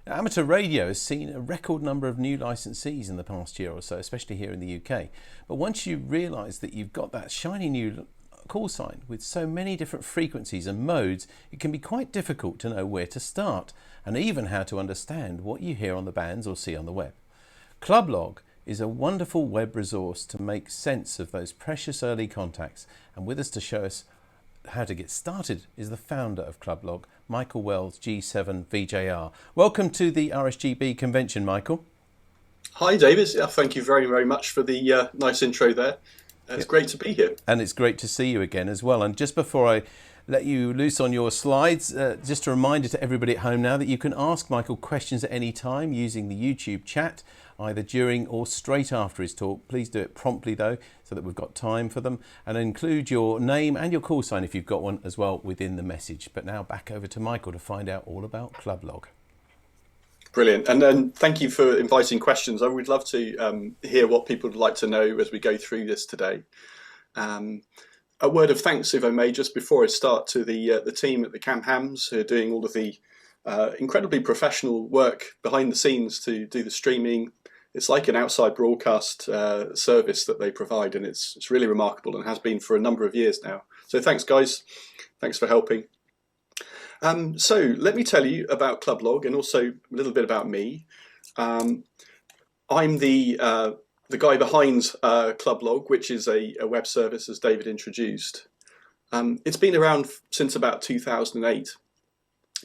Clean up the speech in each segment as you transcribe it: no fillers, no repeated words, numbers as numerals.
Amateur radio has seen a record number of new licensees in the past year or so, especially here in the UK. But once you realise that you've got that shiny new call sign with so many different frequencies and modes, it can be quite difficult to know where to start and even how to understand what you hear on the bands or see on the web. Clublog is a wonderful web resource to make sense of those precious early contacts, and with us to show us how to get started is the founder of Clublog, Michael Wells, G7 VJR. Welcome to the RSGB convention, Michael. Hi, David. Thank you very, very much for the nice intro there. It's great to be here. And it's great to see you again as well. And just before I let you loose on your slides, just a reminder to everybody at home now that you can ask Michael questions at any time using the YouTube chat, either during or straight after his talk. Please do it promptly though, so that we've got time for them, and include your name and your call sign if you've got one as well within the message. But now back over to Michael to find out all about Clublog. Brilliant. And then thank you for inviting questions. I would love to hear what people would like to know as we go through this today. A word of thanks, if I may, just before I start, to the team at the Cam Hams who are doing all of the incredibly professional work behind the scenes to do the streaming. It's like an outside broadcast service that they provide, and it's really remarkable and has been for a number of years now. So thanks, guys. Thanks for helping. So let me tell you about Clublog and also a little bit about me. I'm the guy behind Clublog, which is a web service, as David introduced. It's been around since about 2008,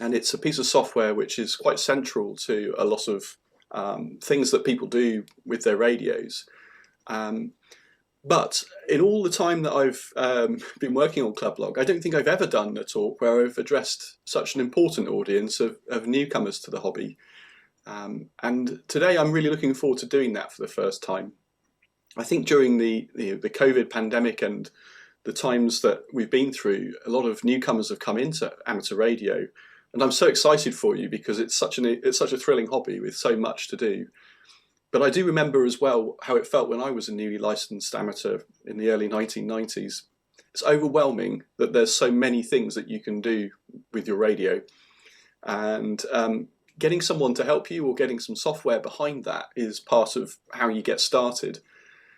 and it's a piece of software which is quite central to a lot of things that people do with their radios. But in all the time that I've been working on Clublog, I don't think I've ever done a talk where I've addressed such an important audience of newcomers to the hobby. And today I'm really looking forward to doing that for the first time. I think during the COVID pandemic and the times that we've been through, a lot of newcomers have come into amateur radio, and I'm so excited for you because it's such a thrilling hobby with so much to do. But I do remember as well how it felt when I was a newly licensed amateur in the early 1990s. It's overwhelming that there's so many things that you can do with your radio, and getting someone to help you or getting some software behind that is part of how you get started.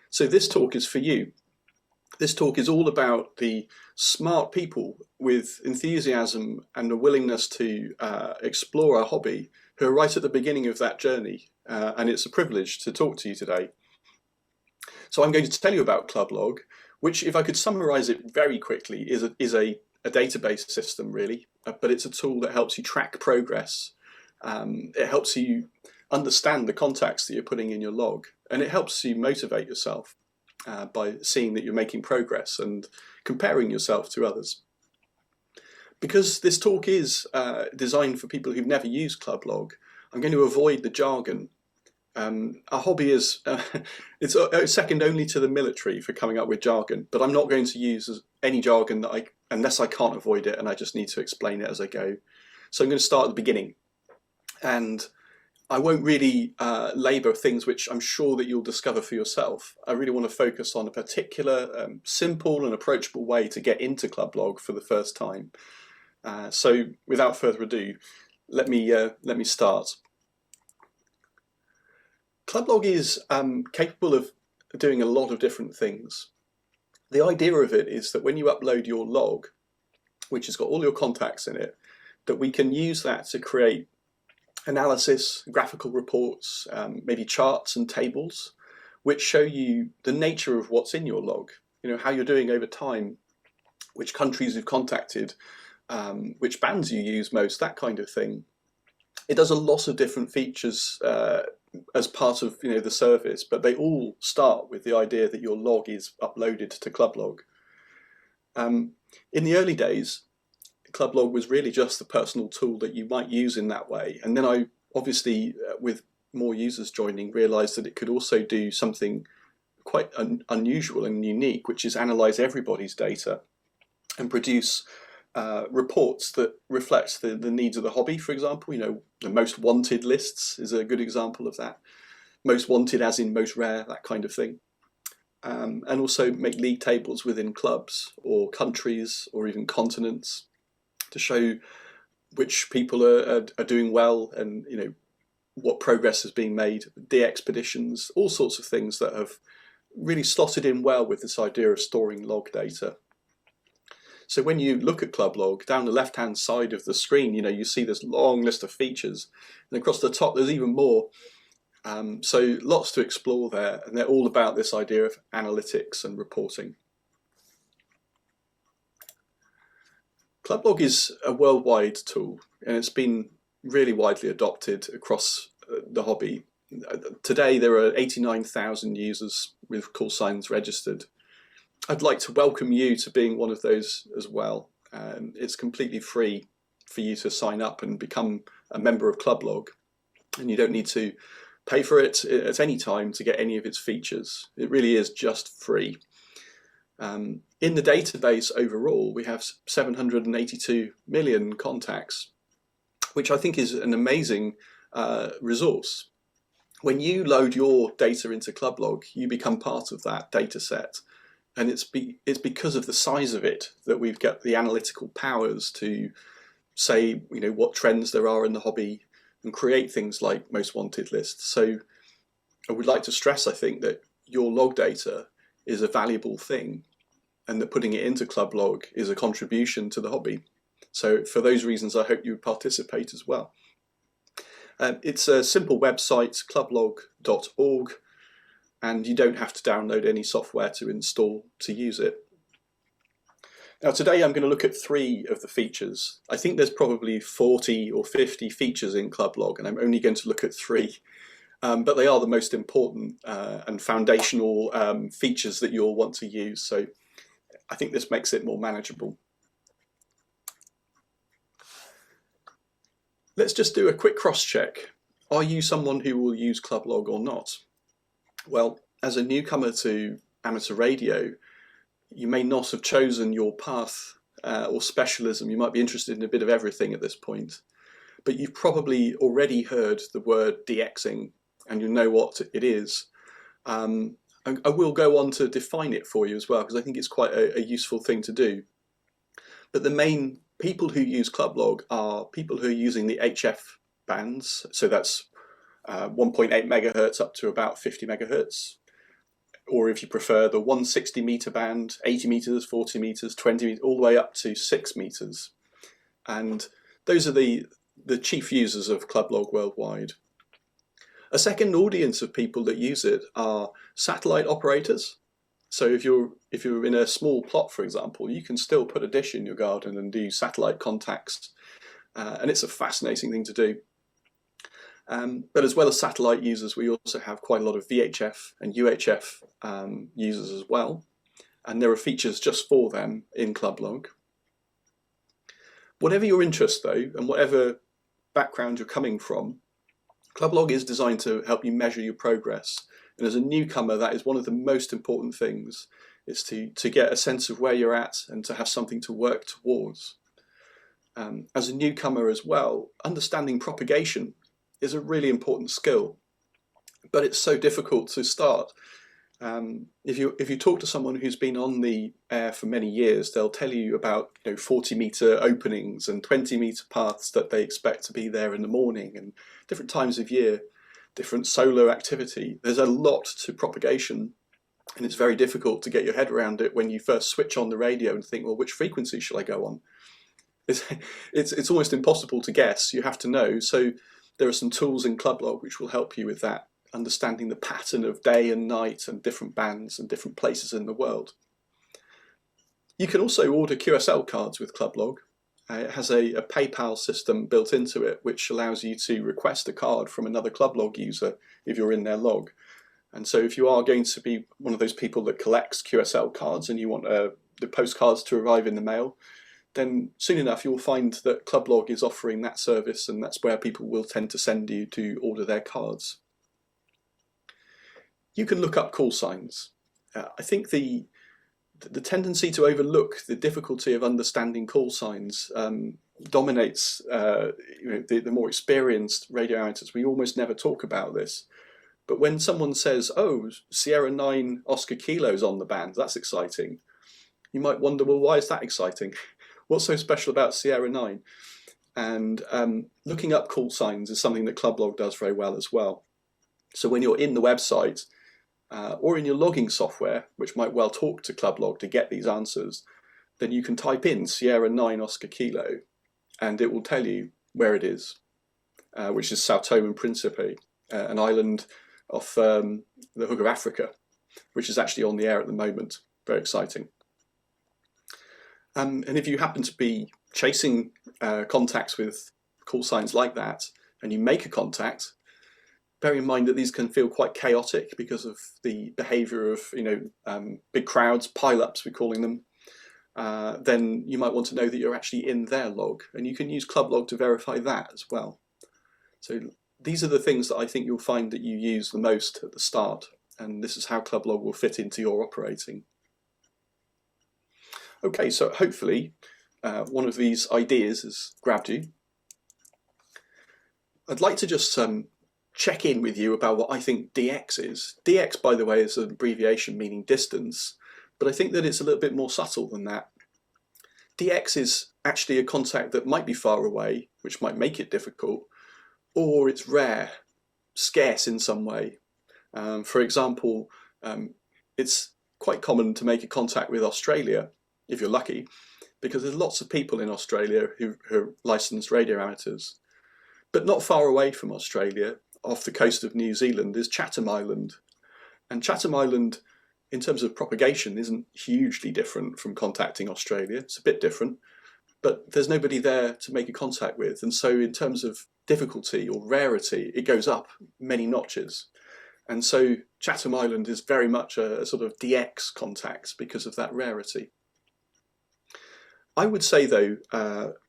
So this talk is for you. This talk is all about the smart people with enthusiasm and a willingness to explore our hobby who are right at the beginning of that journey. And it's a privilege to talk to you today. So I'm going to tell you about Clublog, which, if I could summarize it very quickly, is a database system, really, but it's a tool that helps you track progress. It helps you understand the contacts that you're putting in your log, and it helps you motivate yourself by seeing that you're making progress and comparing yourself to others. Because this talk is designed for people who've never used Clublog, I'm going to avoid the jargon. Our hobby is it's second only to the military for coming up with jargon, but I'm not going to use any jargon unless I can't avoid it and I just need to explain it as I go. So I'm going to start at the beginning, and I won't really labour things which I'm sure that you'll discover for yourself. I really want to focus on a particular simple and approachable way to get into Clublog for the first time. So without further ado, let me start. Clublog is capable of doing a lot of different things. The idea of it is that when you upload your log, which has got all your contacts in it, that we can use that to create analysis, graphical reports, maybe charts and tables, which show you the nature of what's in your log, how you're doing over time, which countries you've contacted, which bands you use most, that kind of thing. It does a lot of different features as part of the service, but they all start with the idea that your log is uploaded to Clublog. In the early days, Clublog was really just the personal tool that you might use in that way. And then I obviously, with more users joining, realised that it could also do something quite unusual and unique, which is analyse everybody's data and produce reports that reflect the needs of the hobby. For example, the most wanted lists is a good example of that. Most wanted as in most rare, that kind of thing. And also make league tables within clubs or countries or even continents to show which people are doing well and what progress has been made, de-expeditions, all sorts of things that have really slotted in well with this idea of storing log data. So when you look at Club Log, down the left-hand side of the screen, you see this long list of features, and across the top there's even more. So lots to explore there, and they're all about this idea of analytics and reporting. Club Log is a worldwide tool, and it's been really widely adopted across the hobby. Today there are 89,000 users with call signs registered. I'd like to welcome you to being one of those as well. It's completely free for you to sign up and become a member of Club Log, and you don't need to pay for it at any time to get any of its features. It really is just free. In the database overall, we have 782 million contacts, which I think is an amazing resource. When you load your data into Club Log, you become part of that data set. And it's because of the size of it that we've got the analytical powers to say, what trends there are in the hobby and create things like most wanted lists. So I would like to stress, I think, that your log data is a valuable thing, and that putting it into Club Log is a contribution to the hobby. So for those reasons, I hope you participate as well. It's a simple website, clublog.org. And you don't have to download any software to install to use it. Now today I'm going to look at 3 of the features. I think there's probably 40 or 50 features in Club Log, and I'm only going to look at 3. But they are the most important and foundational features that you'll want to use. So I think this makes it more manageable. Let's just do a quick cross-check. Are you someone who will use Club Log or not? Well, as a newcomer to amateur radio, you may not have chosen your path or specialism. You might be interested in a bit of everything at this point, but you've probably already heard the word DXing, and you know what it is. And I will go on to define it for you as well, because I think it's quite a useful thing to do. But the main people who use Club Log are people who are using the HF bands, so that's 1.8 megahertz up to about 50 megahertz, or if you prefer, the 160 meter band, 80 meters, 40 meters, 20 meters, all the way up to 6 meters. And those are the chief users of Club Log worldwide. A second audience of people that use it are satellite operators. So if you're in a small plot, for example, you can still put a dish in your garden and do satellite contacts, and it's a fascinating thing to do. But as well as satellite users, we also have quite a lot of VHF and UHF users as well, and there are features just for them in Club Log. Whatever your interest though, and whatever background you're coming from, Club Log is designed to help you measure your progress. And as a newcomer, that is one of the most important things, is to get a sense of where you're at and to have something to work towards. As a newcomer as well, understanding propagation is a really important skill, but it's so difficult to start. If you talk to someone who's been on the air for many years, they'll tell you about 40-meter openings and 20-meter paths that they expect to be there in the morning, and different times of year, different solar activity. There's a lot to propagation, and it's very difficult to get your head around it when you first switch on the radio and think, well, which frequency should I go on? It's almost impossible to guess. You have to know. So there are some tools in Club Log which will help you with that, understanding the pattern of day and night and different bands and different places in the world. You can also order QSL cards with Club Log. It has a PayPal system built into it, which allows you to request a card from another Club Log user if you're in their log. And so if you are going to be one of those people that collects QSL cards and you want the postcards to arrive in the mail, then soon enough you'll find that Club Log is offering that service, and that's where people will tend to send you to order their cards. You can look up call signs. I think the tendency to overlook the difficulty of understanding call signs dominates the more experienced radio amateurs. We almost never talk about this. But when someone says, oh, Sierra 9 Oscar Kilo's on the band, that's exciting, you might wonder, well, why is that exciting? What's so special about Sierra 9? And looking up call signs is something that Clublog does very well as well. So when you're in the website or in your logging software, which might well talk to Clublog to get these answers, then you can type in Sierra 9 Oscar Kilo and it will tell you where it is, which is Sao Tome and Principe, an island off the Hook of Africa, which is actually on the air at the moment. Very exciting. And if you happen to be chasing contacts with call signs like that, and you make a contact, bear in mind that these can feel quite chaotic because of the behavior of, big crowds, pile-ups we're calling them. Then you might want to know that you're actually in their log, and you can use Clublog to verify that as well. So these are the things that I think you'll find that you use the most at the start, and this is how Clublog will fit into your operating. Okay, so hopefully one of these ideas has grabbed you. I'd like to just check in with you about what I think DX is. DX, by the way, is an abbreviation meaning distance, but I think that it's a little bit more subtle than that. DX is actually a contact that might be far away, which might make it difficult, or it's rare, scarce in some way. For example, it's quite common to make a contact with Australia, if you're lucky, because there's lots of people in Australia who are licensed radio amateurs. But not far away from Australia, off the coast of New Zealand, is Chatham Island. And Chatham Island, in terms of propagation, isn't hugely different from contacting Australia. It's a bit different, but there's nobody there to make a contact with. And so in terms of difficulty or rarity, it goes up many notches. And so Chatham Island is very much a sort of DX contact because of that rarity. I would say though,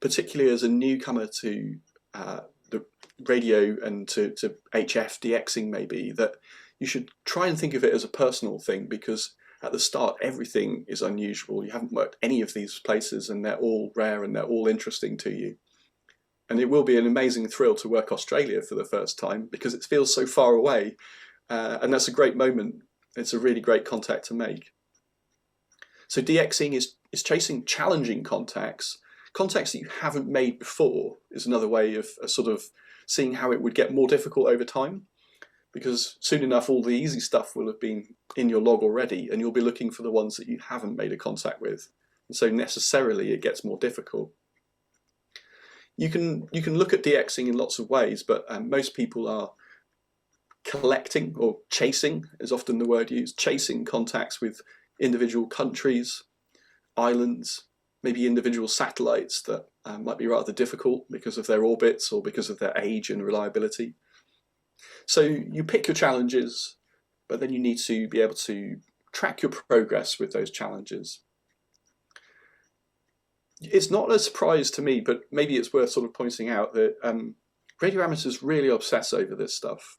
particularly as a newcomer to the radio and to HF DXing maybe, that you should try and think of it as a personal thing, because at the start everything is unusual. You haven't worked any of these places and they're all rare and they're all interesting to you. And it will be an amazing thrill to work Australia for the first time because it feels so far away, and that's a great moment. It's a really great contact to make. So DXing is chasing challenging contacts. Contacts that you haven't made before is another way of sort of seeing how it would get more difficult over time, because soon enough all the easy stuff will have been in your log already and you'll be looking for the ones that you haven't made a contact with. And so necessarily it gets more difficult. You can look at DXing in lots of ways, but most people are collecting, or chasing is often the word used, chasing contacts with individual countries, islands, maybe individual satellites that might be rather difficult because of their orbits or because of their age and reliability. So you pick your challenges, but then you need to be able to track your progress with those challenges. It's not a surprise to me, but maybe it's worth sort of pointing out that radio amateurs really obsess over this stuff.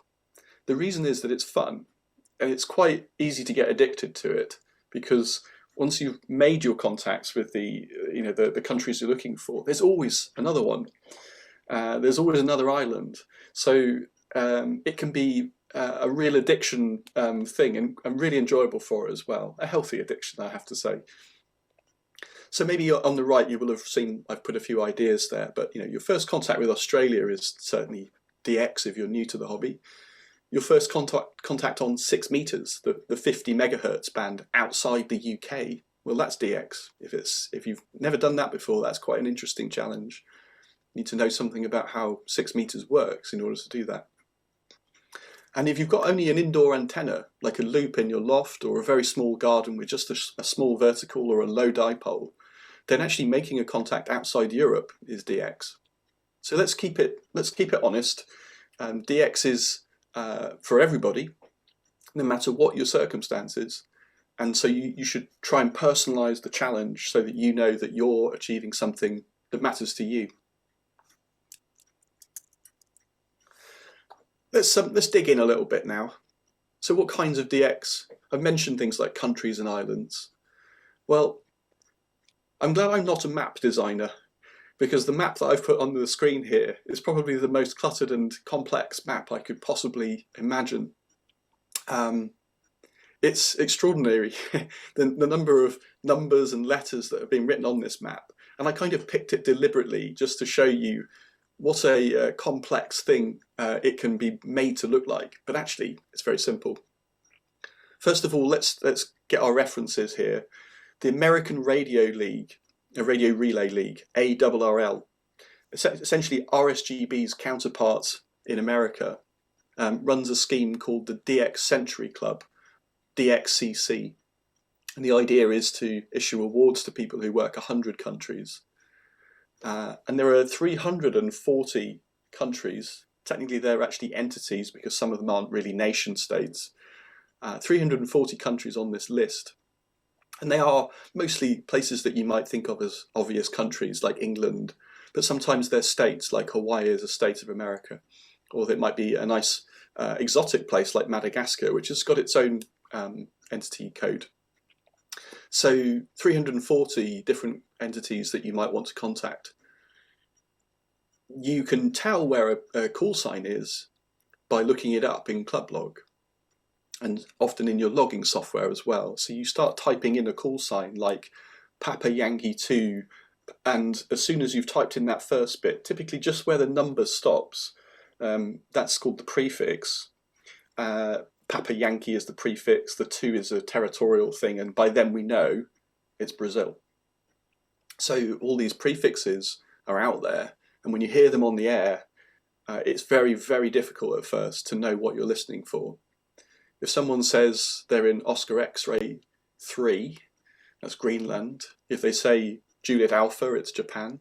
The reason is that it's fun, and it's quite easy to get addicted to it, because once you've made your contacts with the countries you're looking for, there's always another one. There's always another island. So it can be a real addiction thing, and really enjoyable for it as well. A healthy addiction, I have to say. So maybe on the right you will have seen I've put a few ideas there, but your first contact with Australia is certainly DX if you're new to the hobby. Your first contact on 6 meters, the 50 megahertz band outside the UK, well, that's DX. If you've never done that before, that's quite an interesting challenge. You need to know something about how 6 meters works in order to do that. And if you've got only an indoor antenna, like a loop in your loft or a very small garden with just a small vertical or a low dipole, then actually making a contact outside Europe is DX. So let's keep it honest. DX is for everybody, no matter what your circumstances. And so you should try and personalize the challenge so that you know that you're achieving something that matters to you. Let's dig in a little bit now. So what kinds of DX? I've mentioned things like countries and islands. Well, I'm glad I'm not a map designer, because the map that I've put on the screen here is probably the most cluttered and complex map I could possibly imagine. It's extraordinary, the number of numbers and letters that have been written on this map. And I kind of picked it deliberately just to show you what a complex thing it can be made to look like. But actually, it's very simple. First of all, let's get our references here. The American Radio League, a Radio Relay League, ARRL, essentially RSGB's counterpart in America, runs a scheme called the DXCC Club, DXCC. And the idea is to issue awards to people who work 100 countries. And there are 340 countries. Technically, they're actually entities because some of them aren't really nation states. 340 countries on this list. And they are mostly places that you might think of as obvious countries like England, but sometimes they're states like Hawaii is a state of America, or it might be a nice exotic place like Madagascar, which has got its own entity code. So 340 different entities that you might want to contact. You can tell where a call sign is by looking it up in Club Log, and often in your logging software as well. So you start typing in a call sign like Papa Yankee 2, and as soon as you've typed in that first bit, typically just where the number stops, that's called the prefix. Papa Yankee is the prefix, the 2 is a territorial thing, and by then we know it's Brazil. So all these prefixes are out there, and when you hear them on the air, it's very, very difficult at first to know what you're listening for. If someone says they're in Oscar X-ray 3, that's Greenland. If they say Juliet Alpha, it's Japan.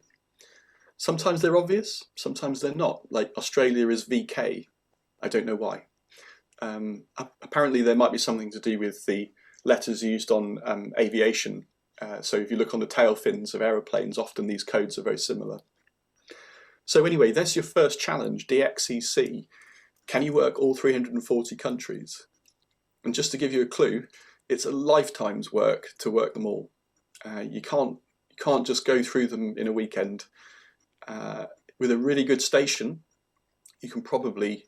Sometimes they're obvious, sometimes they're not. Like Australia is VK. I don't know why. Apparently there might be something to do with the letters used on aviation. So if you look on the tail fins of aeroplanes, often these codes are very similar. So anyway, that's your first challenge, DXCC. Can you work all 340 countries? And just to give you a clue, it's a lifetime's work to work them all. You can't just go through them in a weekend. With a really good station, you can probably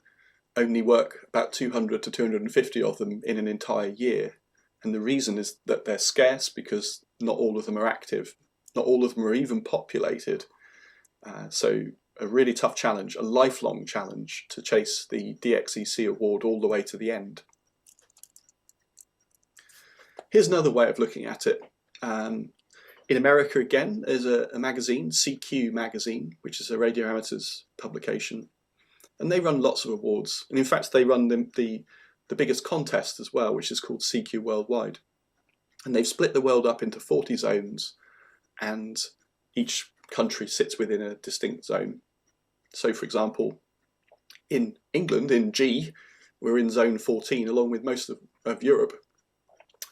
only work about 200 to 250 of them in an entire year. And the reason is that they're scarce because not all of them are active. Not all of them are even populated. So a really tough challenge, a lifelong challenge to chase the DXCC award all the way to the end. Here's another way of looking at it. In America, again, there's a magazine, CQ magazine, which is a radio amateurs publication. And they run lots of awards. And in fact, they run the biggest contest as well, which is called CQ Worldwide. And they've split the world up into 40 zones, and each country sits within a distinct zone. So, for example, in England, in G, we're in zone 14, along with most of Europe.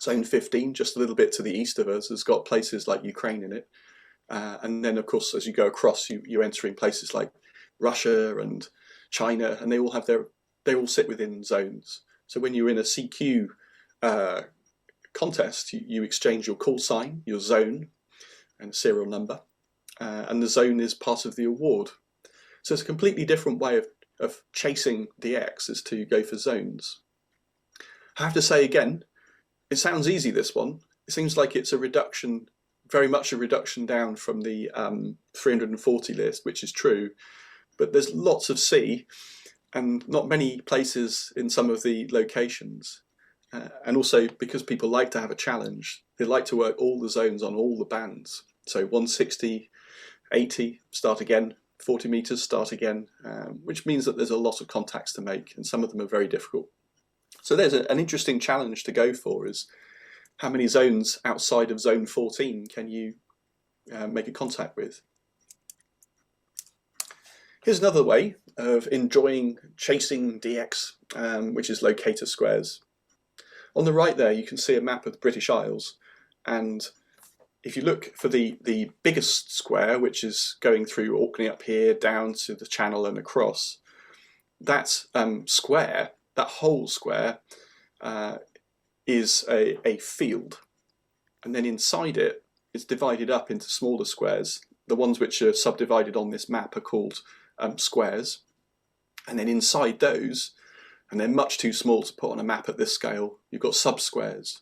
Zone 15, just a little bit to the east of us, has got places like Ukraine in it. And then, of course, as you go across, you're entering places like Russia and China, and they all sit within zones. So when you're in a CQ contest, you exchange your call sign, your zone, and a serial number, and the zone is part of the award. So it's a completely different way of chasing DX is to go for zones. I have to say again, it sounds easy, this one. It seems like it's a reduction, very much a reduction down from the 340 list, which is true. But there's lots of C and not many places in some of the locations. And also because people like to have a challenge, they like to work all the zones on all the bands. So 160, 80, start again, 40 meters, start again, which means that there's a lot of contacts to make, and some of them are very difficult. So there's an interesting challenge to go for, is how many zones outside of zone 14 can you make a contact with? Here's another way of enjoying chasing DX, which is Locator squares. On the right there, you can see a map of the British Isles, and if you look for the biggest square, which is going through Orkney up here, down to the Channel and across, that square, that whole square, is a field. And then inside it, it's divided up into smaller squares. The ones which are subdivided on this map are called squares. And then inside those, and they're much too small to put on a map at this scale, you've got sub-squares.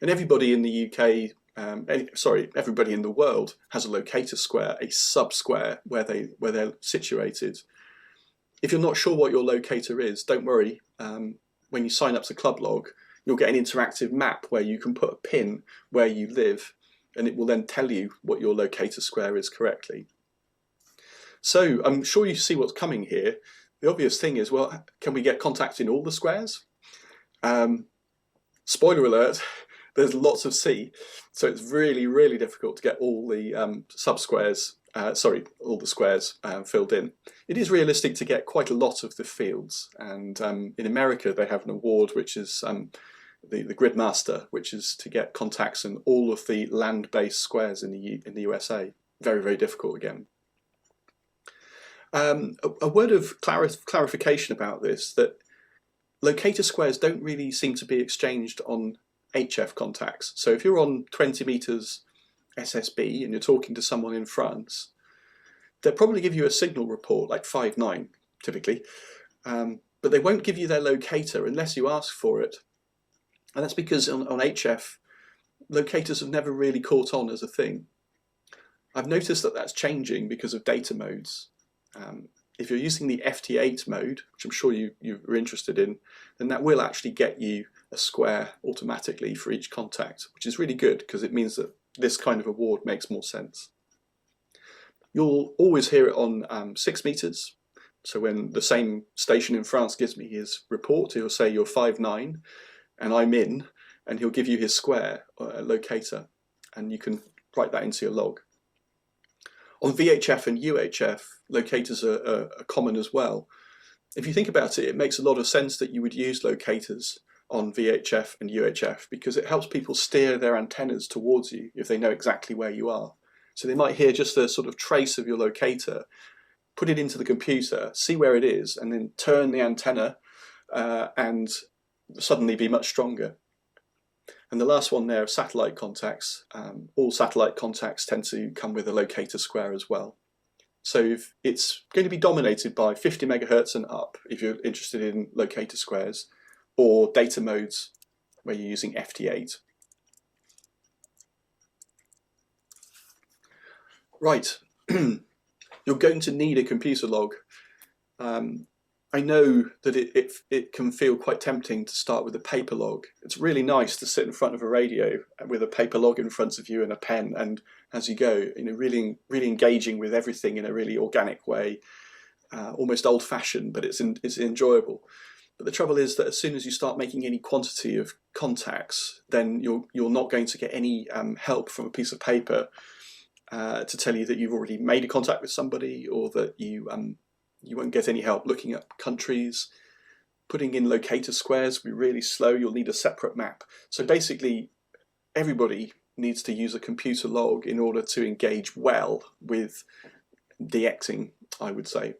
And everybody in the UK everybody in the world has a locator square, a sub-square where they're situated. If you're not sure what your locator is, don't worry. When you sign up to Clublog, you'll get an interactive map where you can put a pin where you live, and it will then tell you what your locator square is correctly. So I'm sure you see what's coming here. The obvious thing is, well, can we get contacts in all the squares? Spoiler alert, there's lots of C, so it's really, really difficult to get all the sub-squares, all the squares filled in. It is realistic to get quite a lot of the fields, and in America they have an award which is the Gridmaster, which is to get contacts in all of the land-based squares in the USA. Very, very difficult again. A word of clarification about this, that locator squares don't really seem to be exchanged on HF contacts. So if you're on 20 meters SSB and you're talking to someone in France, they'll probably give you a signal report like 5.9 typically, but they won't give you their locator unless you ask for it. And that's because on HF, locators have never really caught on as a thing. I've noticed that that's changing because of data modes. If you're using the FT8 mode, which I'm sure you're interested in, then that will actually get you a square automatically for each contact, which is really good because it means that this kind of award makes more sense. You'll always hear it on 6 meters. So when the same station in France gives me his report, he'll say you're 5.9 and I'm in, and he'll give you his square locator, and you can write that into your log. On VHF and UHF, locators are common as well. If you think about it, it makes a lot of sense that you would use locators on VHF and UHF because it helps people steer their antennas towards you if they know exactly where you are. So they might hear just a sort of trace of your locator, put it into the computer, see where it is, and then turn the antenna and suddenly be much stronger. And the last one there, satellite contacts. All satellite contacts tend to come with a locator square as well. So it's going to be dominated by 50 megahertz and up if you're interested in locator squares, or data modes where you're using FT8. Right, you're going to need a computer log. I know that it can feel quite tempting to start with a paper log. It's really nice to sit in front of a radio with a paper log in front of you and a pen, and as you go, really engaging with everything in a really organic way, almost old-fashioned, but it's enjoyable. But the trouble is that as soon as you start making any quantity of contacts, then you're not going to get any help from a piece of paper to tell you that you've already made a contact with somebody, or that you won't get any help looking up countries. Putting in locator squares will be really slow. You'll need a separate map. So basically, everybody needs to use a computer log in order to engage well with DXing, I would say.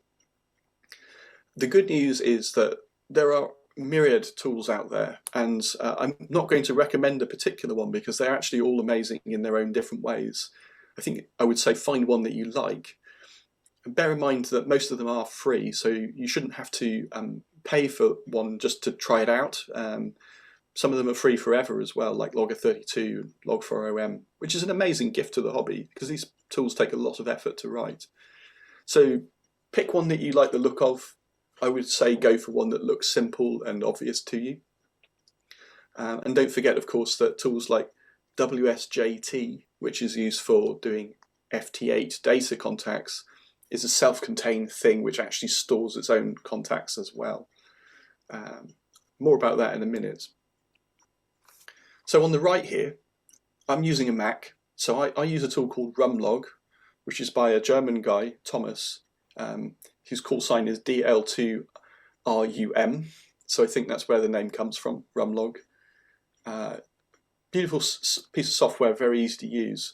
The good news is that there are myriad tools out there, and I'm not going to recommend a particular one because they're actually all amazing in their own different ways. I think I would say find one that you like. Bear in mind that most of them are free, so you shouldn't have to pay for one just to try it out. Some of them are free forever as well, like Logger32, Log4OM, which is an amazing gift to the hobby because these tools take a lot of effort to write. So pick one that you like the look of. I would say go for one that looks simple and obvious to you. And don't forget, of course, that tools like WSJT, which is used for doing FT8 data contacts, is a self-contained thing which actually stores its own contacts as well. More about that in a minute. So on the right here, I'm using a Mac. So I use a tool called Rumlog, which is by a German guy, Thomas, whose call sign is DL2RUM. So I think that's where the name comes from, Rumlog. Beautiful piece of software, very easy to use.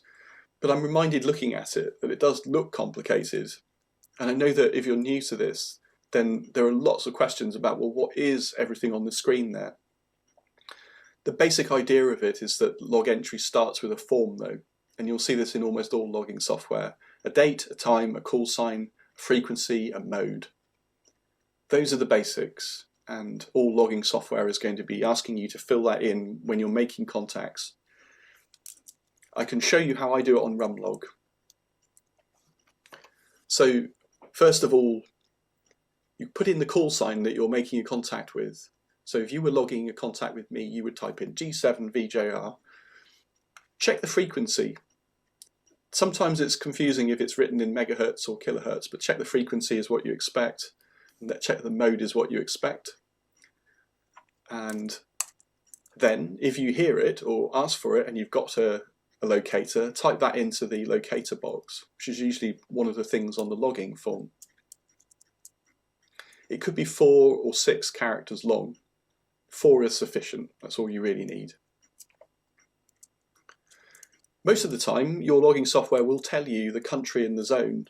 But I'm reminded looking at it that it does look complicated. And I know that if you're new to this, then there are lots of questions about, well, what is everything on the screen there? The basic idea of it is that log entry starts with a form though, and you'll see this in almost all logging software. A date, a time, a call sign, a frequency, a mode. Those are the basics, and all logging software is going to be asking you to fill that in when you're making contacts. I can show you how I do it on Rumlog. So first of all, you put in the call sign that you're making a contact with. So if you were logging a contact with me, you would type in G7VJR. Check the frequency. Sometimes it's confusing if it's written in megahertz or kilohertz, but check the frequency is what you expect, and check the mode is what you expect. And then if you hear it or ask for it and you've got a locator, type that into the locator box, which is usually one of the things on the logging form. It could be 4 or 6 characters long. 4 is sufficient, that's all you really need. Most of the time, your logging software will tell you the country and the zone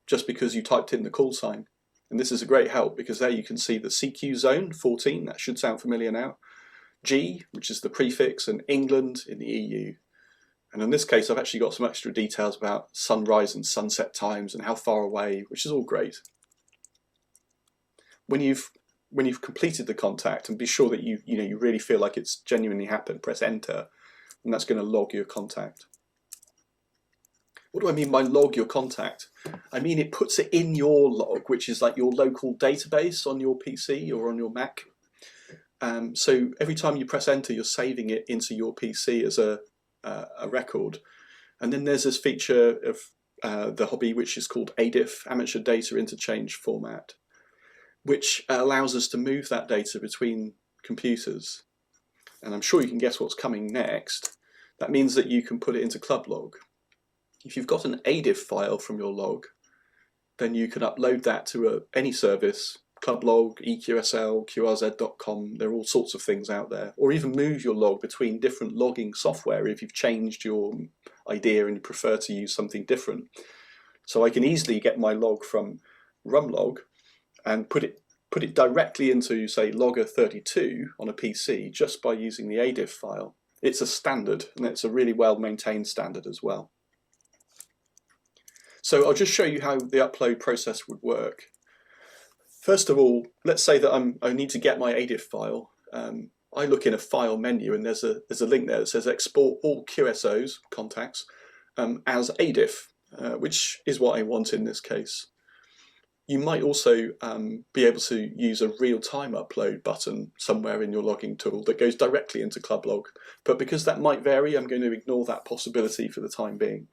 just because you typed in the call sign. And this is a great help because there you can see the CQ zone, 14, that should sound familiar now. G, which is the prefix, and England in the EU. And in this case, I've actually got some extra details about sunrise and sunset times and how far away, which is all great. When you've completed the contact, and be sure that you really feel like it's genuinely happened, press enter, and that's going to log your contact. What do I mean by log your contact? I mean it puts it in your log, which is like your local database on your PC or on your Mac. So every time you press enter, you're saving it into your PC as a record. And then there's this feature of the hobby which is called ADIF, Amateur Data Interchange Format, which allows us to move that data between computers. And I'm sure you can guess what's coming next. That means that you can put it into club log. If you've got an ADIF file from your log, then you can upload that to any service, clublog, EQSL, QRZ.com, there are all sorts of things out there. Or even move your log between different logging software if you've changed your idea and you prefer to use something different. So I can easily get my log from Rumlog and put it directly into, say, Logger 32 on a PC just by using the ADIF file. It's a standard, and it's a really well-maintained standard as well. So I'll just show you how the upload process would work. First of all, let's say that I need to get my ADIF file. I look in a file menu, and there's a link there that says export all QSOs, contacts, as ADIF, which is what I want in this case. You might also be able to use a real-time upload button somewhere in your logging tool that goes directly into clublog. But because that might vary, I'm going to ignore that possibility for the time being.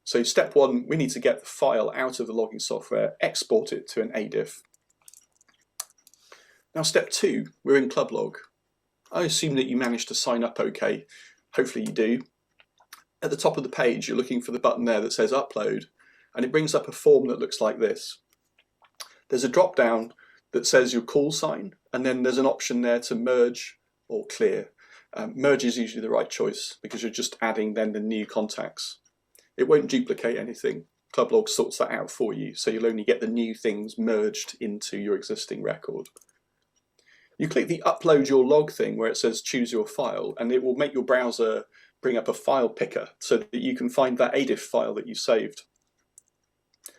So step 1, we need to get the file out of the logging software, export it to an ADIF. Now step 2, we're in clublog. I assume that you managed to sign up okay. Hopefully you do. At the top of the page, you're looking for the button there that says upload. And it brings up a form that looks like this. There's a drop down that says your call sign, and then there's an option there to merge or clear. Merge is usually the right choice because you're just adding then the new contacts. It won't duplicate anything. Clublog sorts that out for you, so you'll only get the new things merged into your existing record. You click the upload your log thing where it says choose your file, and it will make your browser bring up a file picker so that you can find that ADIF file that you saved.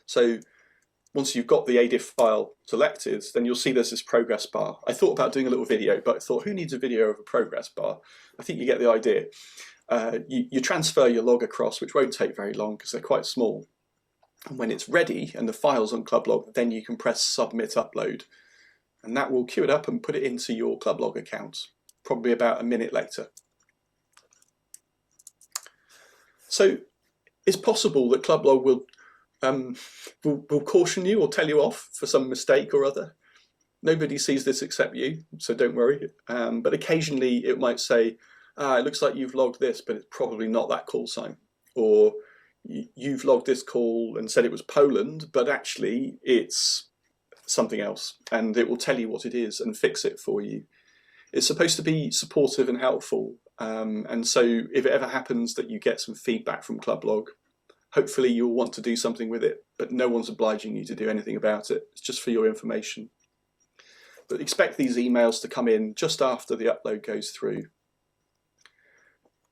So once you've got the ADIF file selected, then you'll see there's this progress bar. I thought about doing a little video, but I thought, who needs a video of a progress bar? I think you get the idea. You transfer your log across, which won't take very long because they're quite small. And when it's ready and the file's on clublog, then you can press submit upload. And that will queue it up and put it into your clublog account, probably about a minute later. So it's possible that clublog will caution you or tell you off for some mistake or other. Nobody sees this except you, so don't worry. But occasionally it might say, it looks like you've logged this, but it's probably not that call sign. Or you've logged this call and said it was Poland, but actually it's something else. And it will tell you what it is and fix it for you. It's supposed to be supportive and helpful. And so if it ever happens that you get some feedback from clublog, hopefully you'll want to do something with it, but no one's obliging you to do anything about it. It's just for your information. But expect these emails to come in just after the upload goes through.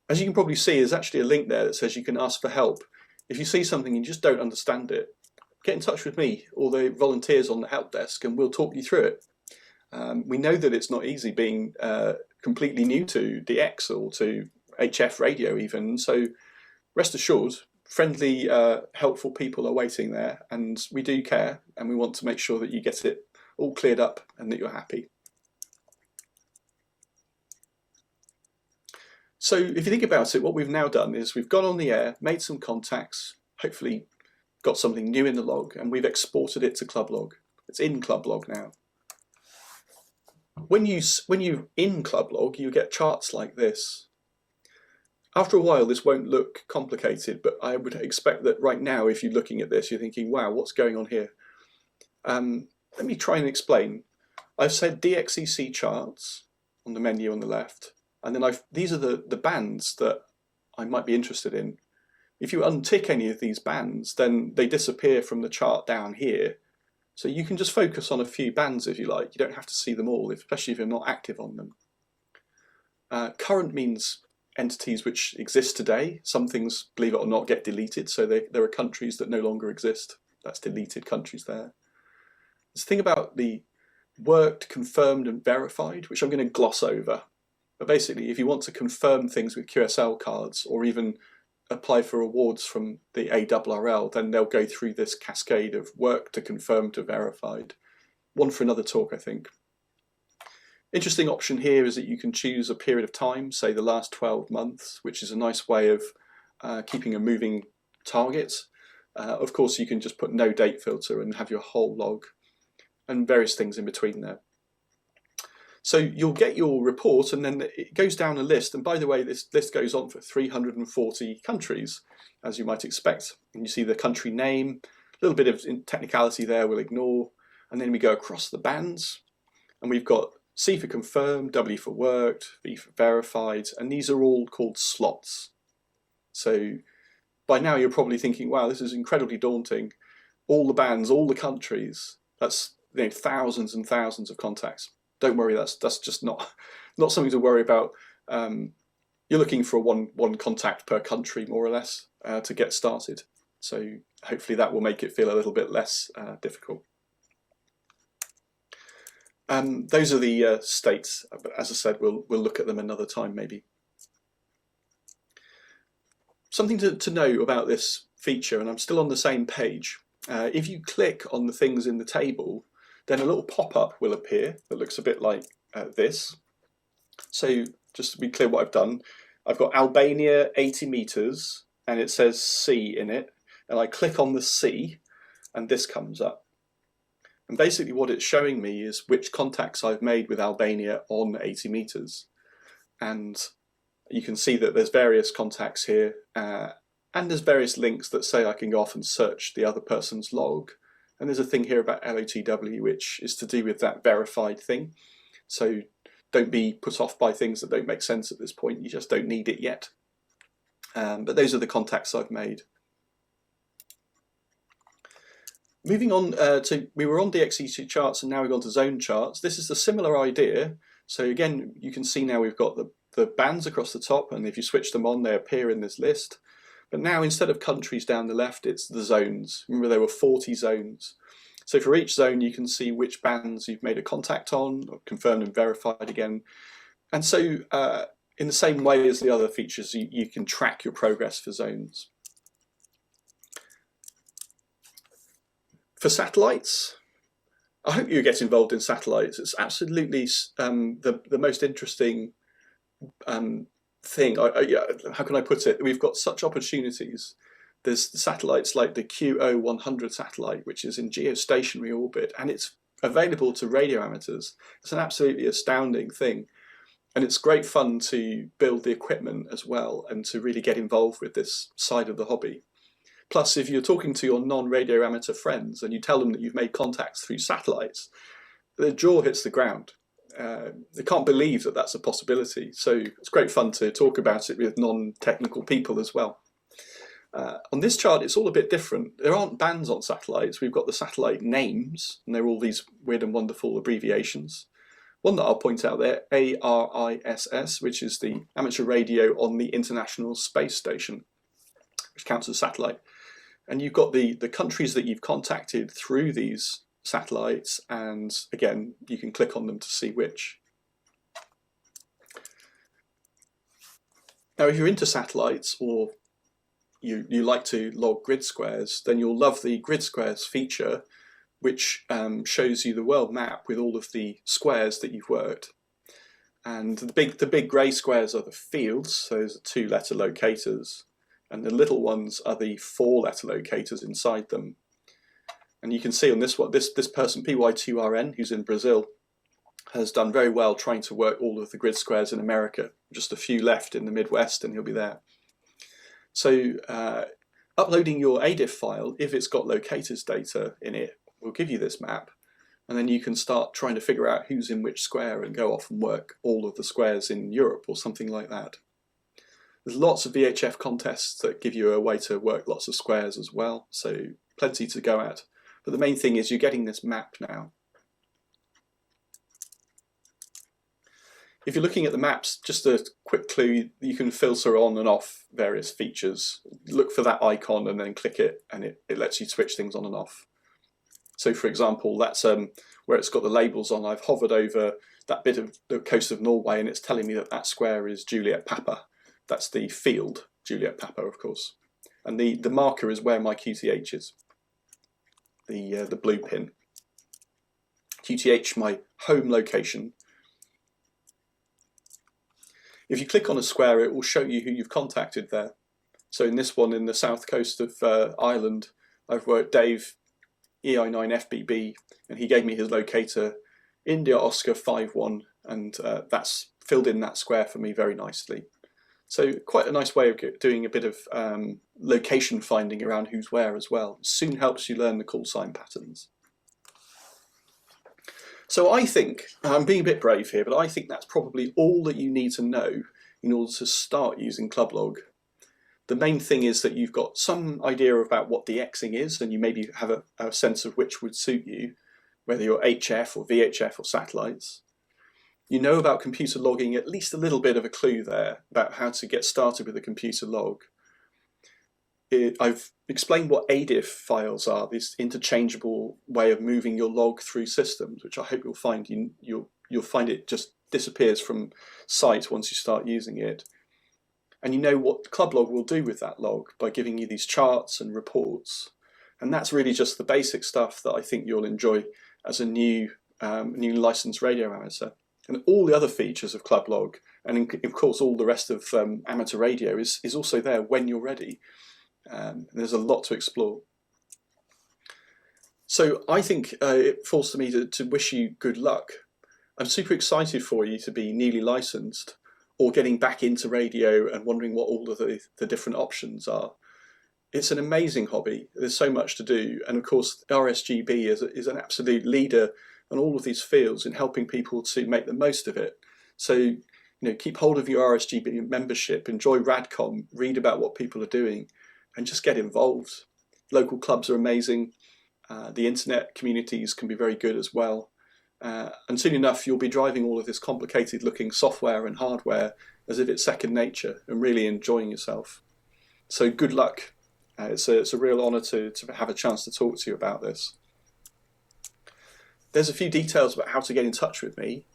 As you can probably see, there's actually a link there that says you can ask for help. If you see something and you just don't understand it, get in touch with me or the volunteers on the help desk and we'll talk you through it. We know that it's not easy being completely new to DX or to HF radio even. So rest assured, friendly, helpful people are waiting there, and we do care, and we want to make sure that you get it all cleared up and that you're happy. So if you think about it, what we've now done is we've gone on the air, made some contacts, hopefully got something new in the log, and we've exported it to Club Log. It's in Club Log now. When you're in Club Log, you get charts like this. After a while, this won't look complicated, but I would expect that right now, if you're looking at this, you're thinking, wow, what's going on here? Let me try and explain. I've said DXCC charts on the menu on the left, and then these are the bands that I might be interested in. If you untick any of these bands, then they disappear from the chart down here. So you can just focus on a few bands if you like. You don't have to see them all, especially if you're not active on them. Current means entities which exist today. Some things, believe it or not, get deleted. So there are countries that no longer exist. That's deleted countries there. This thing about the worked, confirmed and verified, which I'm going to gloss over. But basically, if you want to confirm things with QSL cards or even apply for awards from the ARRL, then they'll go through this cascade of work to confirm to verified. One for another talk, I think. Interesting option here is that you can choose a period of time, say the last 12 months, which is a nice way of keeping a moving target. Of course, you can just put no date filter and have your whole log and various things in between there. So you'll get your report and then it goes down a list. And by the way, this list goes on for 340 countries, as you might expect. And you see the country name, a little bit of technicality there we'll ignore. And then we go across the bands and we've got C for confirmed, W for worked, V for verified, and these are all called slots. So by now you're probably thinking, wow, this is incredibly daunting. All the bands, all the countries, that's thousands and thousands of contacts. Don't worry, that's just not something to worry about. You're looking for one contact per country, more or less, to get started. So hopefully that will make it feel a little bit less difficult. Those are the states. But as I said, we'll look at them another time maybe. Something to know about this feature, and I'm still on the same page. If you click on the things in the table, then a little pop-up will appear that looks a bit like this. So just to be clear what I've done, I've got Albania 80 meters and it says C in it, and I click on the C and this comes up. And basically what it's showing me is which contacts I've made with Albania on 80 meters. And you can see that there's various contacts here and there's various links that say I can go off and search the other person's log. And there's a thing here about LOTW, which is to do with that verified thing. So don't be put off by things that don't make sense at this point. You just don't need it yet. But those are the contacts I've made. Moving on we were on DXCC charts and now we've gone to zone charts. This is a similar idea. So again, you can see now we've got the bands across the top, and if you switch them on, they appear in this list. But now instead of countries down the left, it's the zones. Remember there were 40 zones. So for each zone you can see which bands you've made a contact on, or confirmed and verified again. And so in the same way as the other features, you can track your progress for zones. For satellites, I hope you get involved in satellites. It's absolutely the most interesting thing. How can I put it? We've got such opportunities. There's satellites like the QO100 satellite, which is in geostationary orbit, and it's available to radio amateurs. It's an absolutely astounding thing. And it's great fun to build the equipment as well and to really get involved with this side of the hobby. Plus, if you're talking to your non-radio amateur friends and you tell them that you've made contacts through satellites, their jaw hits the ground. They can't believe that that's a possibility. So it's great fun to talk about it with non-technical people as well. On this chart, it's all a bit different. There aren't bands on satellites. We've got the satellite names, and they're all these weird and wonderful abbreviations. One that I'll point out there, ARISS, which is the amateur radio on the International Space Station, which counts as satellite. And you've got the countries that you've contacted through these satellites, and again, you can click on them to see which. Now, if you're into satellites or you like to log grid squares, then you'll love the grid squares feature, which shows you the world map with all of the squares that you've worked. And the big grey squares are the fields, so those are 2-letter locators, and the little ones are the 4-letter locators inside them. And you can see on this one, this person, PY2RN, who's in Brazil, has done very well trying to work all of the grid squares in America. Just a few left in the Midwest and he'll be there. So uploading your ADIF file, if it's got locators data in it, will give you this map. And then you can start trying to figure out who's in which square and go off and work all of the squares in Europe or something like that. There's lots of VHF contests that give you a way to work lots of squares as well, so plenty to go at. But the main thing is you're getting this map now. If you're looking at the maps, just a quick clue, you can filter on and off various features. Look for that icon and then click it, and it lets you switch things on and off. So for example, that's where it's got the labels on. I've hovered over that bit of the coast of Norway and it's telling me that that square is Juliet Papa. That's the field, Juliet Papa, of course. And the marker is where my QTH is, the blue pin. QTH, my home location. If you click on a square, it will show you who you've contacted there. So in this one, in the south coast of Ireland, I've worked Dave, EI9FBB, and he gave me his locator, India Oscar 51, and that's filled in that square for me very nicely. So quite a nice way of doing a bit of location finding around who's where as well. It soon helps you learn the call sign patterns. So I think, I'm being a bit brave here, but I think that's probably all that you need to know in order to start using ClubLog. The main thing is that you've got some idea about what DXing is, and you maybe have a sense of which would suit you, whether you're HF or VHF or satellites. You know about computer logging, at least a little bit of a clue there about how to get started with a computer log. I've explained what ADIF files are, this interchangeable way of moving your log through systems, which I hope you'll find you'll find it just disappears from sight once you start using it. And you know what ClubLog will do with that log by giving you these charts and reports. And that's really just the basic stuff that I think you'll enjoy as a new licensed radio amateur. And all the other features of ClubLog, and of course all the rest of amateur radio is also there when you're ready. There's a lot to explore. So I think it falls to me to wish you good luck. I'm super excited for you to be newly licensed or getting back into radio and wondering what all of the different options are. It's an amazing hobby. There's so much to do. And of course, RSGB is an absolute leader on all of these fields in helping people to make the most of it. So, keep hold of your RSGB membership, enjoy Radcom, read about what people are doing, and just get involved. Local clubs are amazing. The internet communities can be very good as well. And soon enough, you'll be driving all of this complicated looking software and hardware as if it's second nature and really enjoying yourself. So good luck. It's a real honour to have a chance to talk to you about this. There's a few details about how to get in touch with me,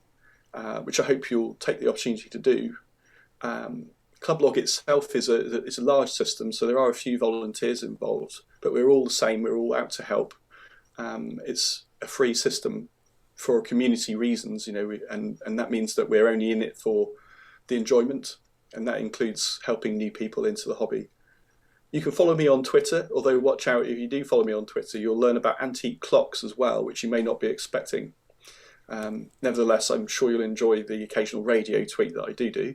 which I hope you'll take the opportunity to do. ClubLog itself is a large system, so there are a few volunteers involved, but we're all the same, we're all out to help. It's a free system for community reasons, and that means that we're only in it for the enjoyment, and that includes helping new people into the hobby. You can follow me on Twitter, although watch out, if you do follow me on Twitter, you'll learn about antique clocks as well, which you may not be expecting. Nevertheless, I'm sure you'll enjoy the occasional radio tweet that I do.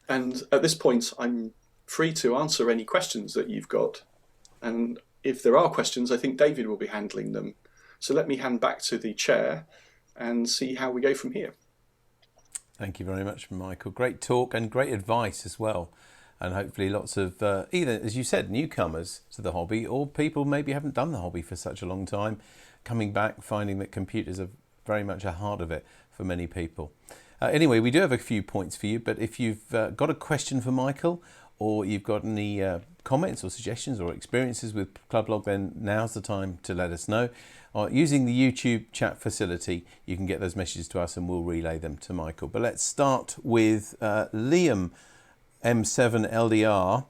And at this point, I'm free to answer any questions that you've got. And if there are questions, I think David will be handling them. So let me hand back to the chair and see how we go from here. Thank you very much, Michael. Great talk and great advice as well. And hopefully lots of either, as you said, newcomers to the hobby, or people maybe haven't done the hobby for such a long time, coming back, finding that computers are very much a heart of it for many people. Anyway, we do have a few points for you, but if you've got a question for Michael, or you've got any comments or suggestions or experiences with ClubLog, then now's the time to let us know. Using the YouTube chat facility, you can get those messages to us and we'll relay them to Michael. But let's start with Liam, M7 LDR.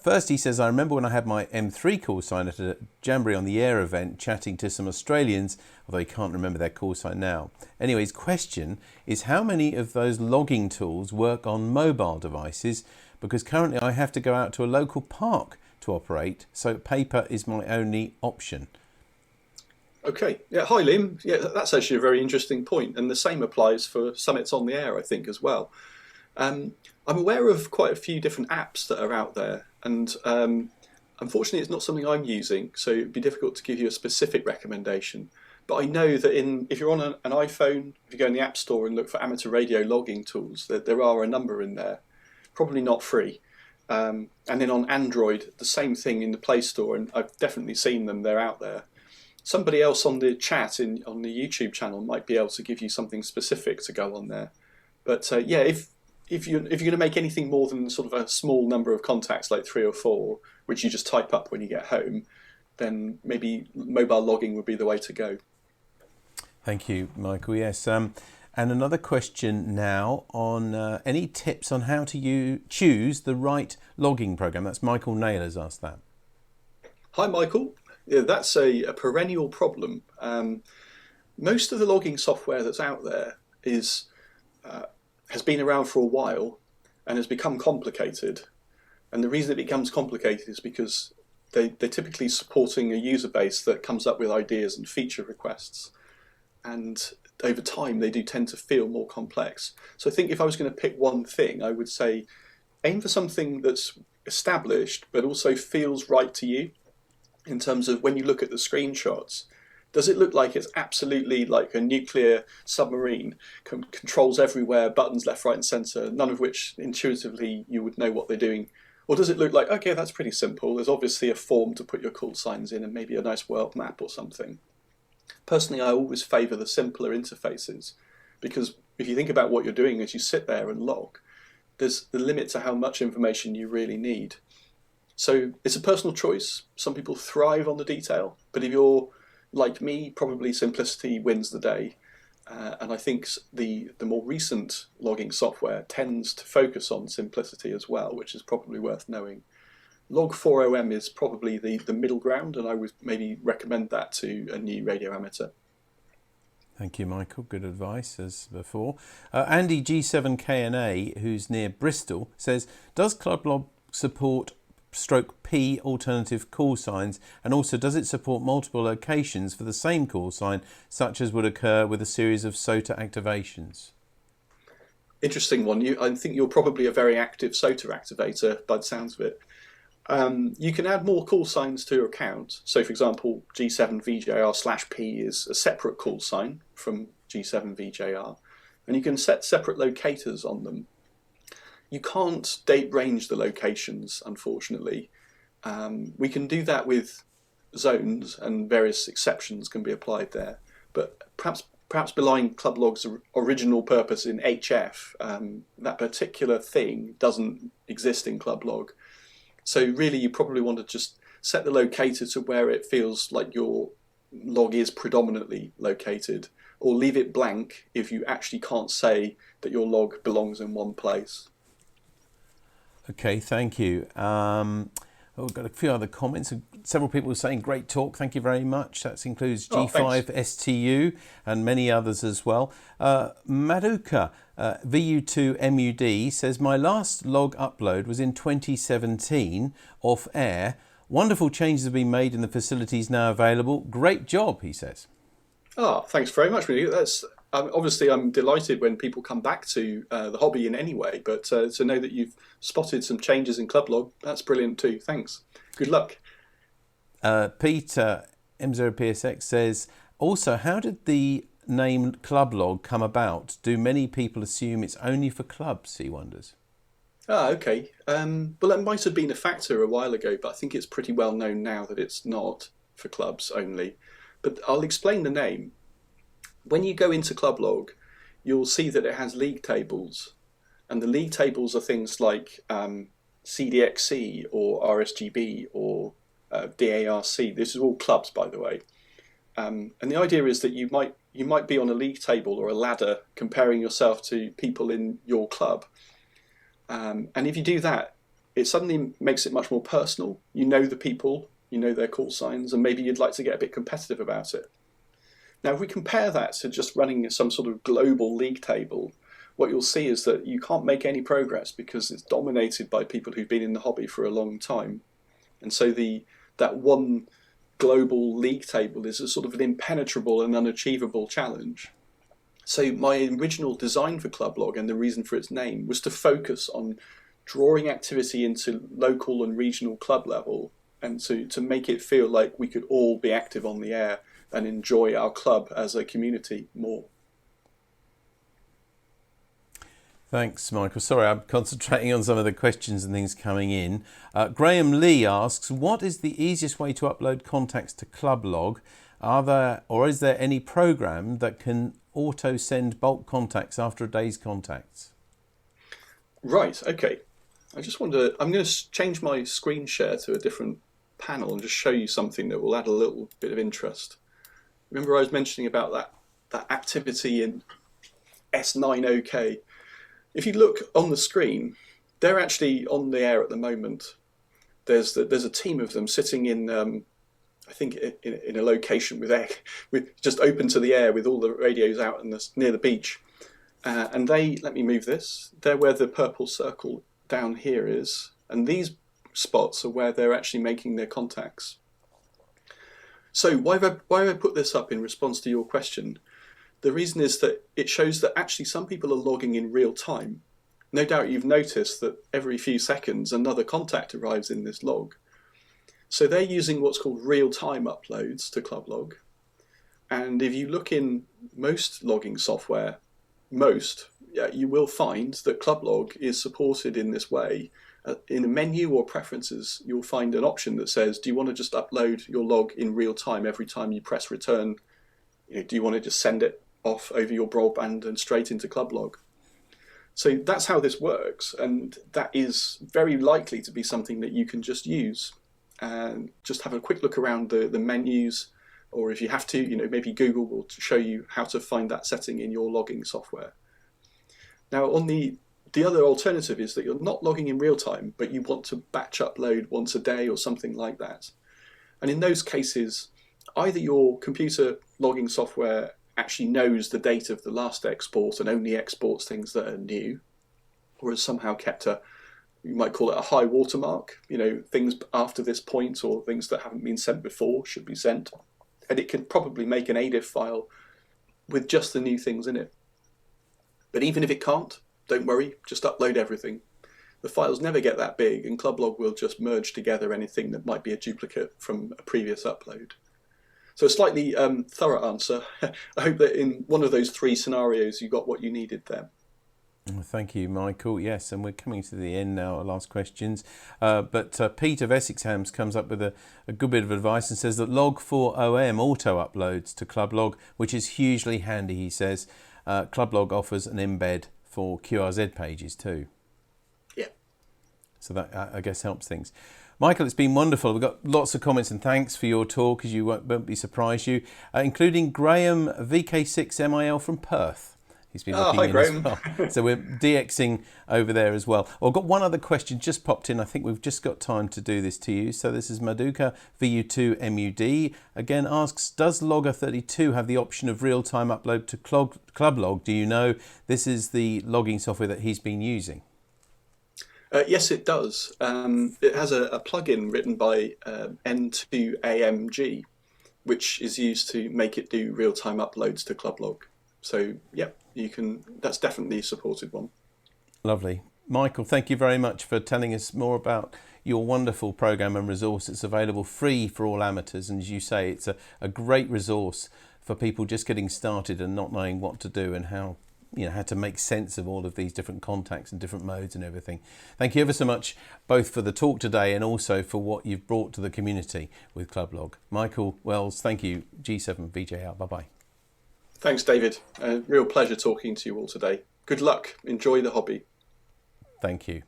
First, he says, I remember when I had my M3 call sign at a Jamboree on the Air event, chatting to some Australians, although he can't remember their call sign now. Anyway, his question is, how many of those logging tools work on mobile devices? Because currently I have to go out to a local park to operate, so paper is my only option. Okay. Yeah. Hi, Liam. Yeah, that's actually a very interesting point, and the same applies for Summits on the Air, I think, as well. I'm aware of quite a few different apps that are out there, and unfortunately it's not something I'm using, so it'd be difficult to give you a specific recommendation. But I know that if you're on an iPhone, if you go in the App Store and look for amateur radio logging tools, that there are a number in there, probably not free. And then on Android, the same thing in the Play Store, and I've definitely seen them, they're out there. Somebody else on the chat on the YouTube channel might be able to give you something specific to go on there. But yeah, if you're going to make anything more than sort of a small number of contacts, like 3 or 4, which you just type up when you get home, then maybe mobile logging would be the way to go. Thank you, Michael. Yes. And another question now on any tips on how to choose the right logging program. That's Michael Naylor's asked that. Hi, Michael. Yeah, that's a perennial problem. Most of the logging software that's out there has been around for a while and has become complicated. And the reason it becomes complicated is because they're typically supporting a user base that comes up with ideas and feature requests. And over time, they do tend to feel more complex. So I think if I was going to pick one thing, I would say aim for something that's established, but also feels right to you in terms of when you look at the screenshots. Does it look like it's absolutely like a nuclear submarine, controls everywhere, buttons left, right and centre, none of which intuitively you would know what they're doing? Or does it look like, okay, that's pretty simple, there's obviously a form to put your call signs in and maybe a nice world map or something? Personally, I always favour the simpler interfaces, because if you think about what you're doing as you sit there and log, there's the limit to how much information you really need. So it's a personal choice. Some people thrive on the detail, but if you're like me, probably simplicity wins the day. And I think the more recent logging software tends to focus on simplicity as well, which is probably worth knowing. Log4OM is probably the middle ground, and I would maybe recommend that to a new radio amateur. Thank you, Michael. Good advice as before. Andy G7KNA, who's near Bristol, says, does ClubLog support /P alternative call signs, and also does it support multiple locations for the same call sign, such as would occur with a series of SOTA activations? Interesting one. I think you're probably a very active SOTA activator by the sounds of it. You can add more call signs to your account. So for example, G7VJR/P is a separate call sign from G7VJR, and you can set separate locators on them. You can't date range the locations, unfortunately. We can do that with zones, and various exceptions can be applied there. But perhaps belying ClubLog's original purpose in HF, that particular thing doesn't exist in ClubLog. So really, you probably want to just set the locator to where it feels like your log is predominantly located, or leave it blank if you actually can't say that your log belongs in one place. Okay, thank you. We've got a few other comments. Several people are saying great talk. Thank you very much. That includes G5STU and many others as well. Maduka VU2MUD says, my last log upload was in 2017 off air. Wonderful changes have been made in the facilities now available. Great job, he says. Oh, thanks very much, Manu. That's obviously, I'm delighted when people come back to the hobby in any way, but to know that you've spotted some changes in ClubLog, that's brilliant too. Thanks. Good luck. Peter M0PSX says, also, how did the name ClubLog come about? Do many people assume it's only for clubs, he wonders? Okay. Well, that might have been a factor a while ago, but I think it's pretty well known now that it's not for clubs only. But I'll explain the name. When you go into ClubLog, you'll see that it has league tables, and the league tables are things like CDXC or RSGB or DARC. This is all clubs, by the way. And the idea is that you might be on a league table or a ladder comparing yourself to people in your club. And if you do that, it suddenly makes it much more personal. You know the people, you know their call signs, and maybe you'd like to get a bit competitive about it. Now, if we compare that to just running some sort of global league table, what you'll see is that you can't make any progress because it's dominated by people who've been in the hobby for a long time. And so that one global league table is a sort of an impenetrable and unachievable challenge. So my original design for Clublog, and the reason for its name, was to focus on drawing activity into local and regional club level, and to make it feel like we could all be active on the air and enjoy our club as a community more. Thanks, Michael. Sorry, I'm concentrating on some of the questions and things coming in. Graham Lee asks, what is the easiest way to upload contacts to Clublog? Is there any program that can auto send bulk contacts after a day's contacts? Right, okay. I'm going to change my screen share to a different panel and just show you something that will add a little bit of interest. Remember I was mentioning about that activity in S9OK. If you look on the screen, they're actually on the air at the moment. There's a team of them sitting in, I think, in a location with just open to the air with all the radios out near the beach. And let me move this. They're where the purple circle down here is, and these spots are where they're actually making their contacts. So why have I put this up in response to your question? The reason is that it shows that actually some people are logging in real time. No doubt you've noticed that every few seconds another contact arrives in this log. So they're using what's called real-time uploads to Clublog. And if you look in most logging software, you will find that Clublog is supported in this way. In a menu or preferences, you'll find an option that says, do you want to just upload your log in real time every time you press return? Do you want to just send it off over your broadband and straight into Clublog? So that's how this works, and that is very likely to be something that you can just use and just have a quick look around the menus, or if you have to, maybe Google will show you how to find that setting in your logging software. Now, on the other alternative is that you're not logging in real time, but you want to batch upload once a day or something like that. And in those cases, either your computer logging software actually knows the date of the last export and only exports things that are new, or has somehow kept you might call it a high watermark, things after this point or things that haven't been sent before should be sent. And it can probably make an ADIF file with just the new things in it. But even if it can't, don't worry, just upload everything. The files never get that big, and Clublog will just merge together anything that might be a duplicate from a previous upload. So a slightly thorough answer. I hope that in one of those three scenarios you got what you needed there. Thank you, Michael. Yes, and we're coming to the end now, our last questions. But Pete of Essexham comes up with a good bit of advice and says that Log4OM auto uploads to Clublog, which is hugely handy, he says. Clublog offers an embed for QRZ pages too. Yeah. So that, I guess, helps things. Michael, it's been wonderful. We've got lots of comments and thanks for your talk, as you won't be surprised, including Graham VK6MIL from Perth. He's been looking in Graham. as well. So we're DXing over there as well. I've got one other question just popped in. I think we've just got time to do this to you. So this is Maduka VU2MUD. Again asks, does Logger32 have the option of real-time upload to Clublog? Do you know? This is the logging software that he's been using. Yes, it does. It has a plugin written by N2AMG, which is used to make it do real-time uploads to Clublog. So, yeah, that's definitely a supported one. Lovely. Michael, thank you very much for telling us more about your wonderful program and resource. It's available free for all amateurs. And as you say, it's a great resource for people just getting started and not knowing what to do and how to make sense of all of these different contacts and different modes and everything. Thank you ever so much, both for the talk today and also for what you've brought to the community with Clublog. Michael Wells, thank you. G7VJR. Bye-bye. Thanks, David. Real pleasure talking to you all today. Good luck. Enjoy the hobby. Thank you.